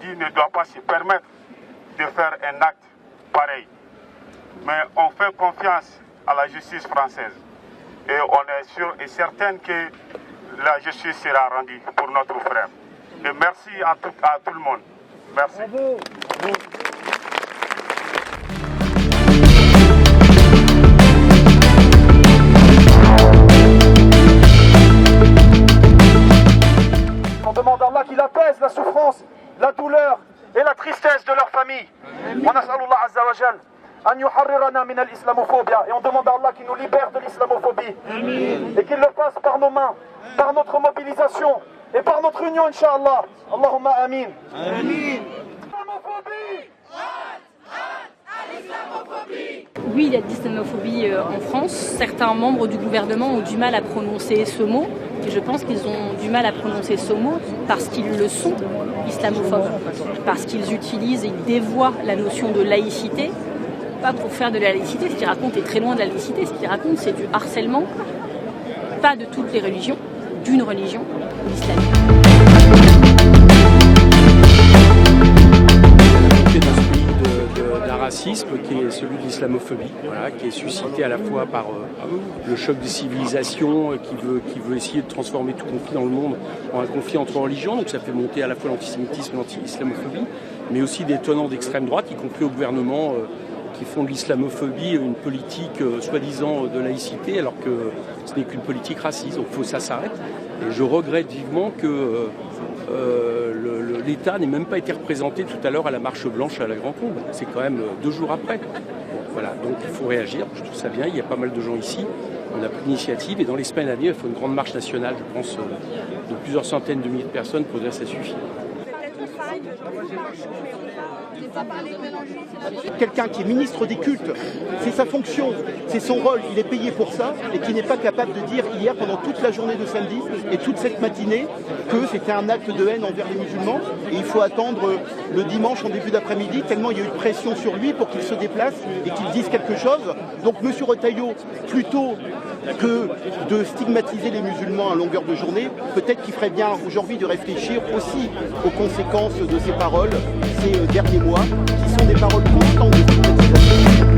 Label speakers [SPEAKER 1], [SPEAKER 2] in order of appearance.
[SPEAKER 1] dit, ne doit pas se permettre de faire un acte pareil. Mais on fait confiance à la justice française. Et on est sûr et certain que la justice sera rendue pour notre frère. Et merci à tout le monde. Merci. Bravo.
[SPEAKER 2] On demande à Allah qu'il apaise la souffrance, la douleur et la tristesse de leur famille. Et on demande à Allah qu'il nous libère de l'islamophobie. Et qu'il le fasse par nos mains, par notre mobilisation et par notre union, Inch'Allah. Allahumma amin.
[SPEAKER 3] Oui, il y a de l'islamophobie en France. Certains membres du gouvernement ont du mal à prononcer ce mot. Et je pense qu'ils ont du mal à prononcer ce mot parce qu'ils le sont, islamophobes. Parce qu'ils utilisent et ils dévoient la notion de laïcité. Pas pour faire de la laïcité, ce qu'ils racontent est très loin de la laïcité. Ce qu'ils racontent, c'est du harcèlement, pas de toutes les religions, d'une religion, l'islam.
[SPEAKER 4] Racisme qui est celui de l'islamophobie, voilà, qui est suscité à la fois par le choc des civilisations qui veut essayer de transformer tout conflit dans le monde en un conflit entre religions, donc ça fait monter à la fois l'antisémitisme et l'anti-islamophobie, mais aussi des tenants d'extrême droite, y compris au gouvernement, qui font de l'islamophobie une politique soi-disant de laïcité, alors que ce n'est qu'une politique raciste, donc il faut que ça s'arrête. Et je regrette vivement que l'État n'ait même pas été représenté tout à l'heure à la marche blanche à la Grand Combe. C'est quand même 2 jours après. Voilà, donc il faut réagir, je trouve ça bien, il y a pas mal de gens ici, on a pris l'initiative et dans les semaines à venir, il faut une grande marche nationale, je pense, de plusieurs centaines de milliers de personnes pour dire que ça suffit.
[SPEAKER 5] Quelqu'un qui est ministre des cultes, c'est sa fonction, c'est son rôle, il est payé pour ça, et qui n'est pas capable de dire hier pendant toute la journée de samedi et toute cette matinée que c'était un acte de haine envers les musulmans, et il faut attendre le dimanche en début d'après-midi, tellement il y a eu de pression sur lui pour qu'il se déplace et qu'il dise quelque chose. Donc M. Retailleau, plutôt que de stigmatiser les musulmans à longueur de journée, peut-être qu'il ferait bien aujourd'hui de réfléchir aussi aux conséquences de ces paroles ces derniers mois, qui sont des paroles constantes de stigmatisation.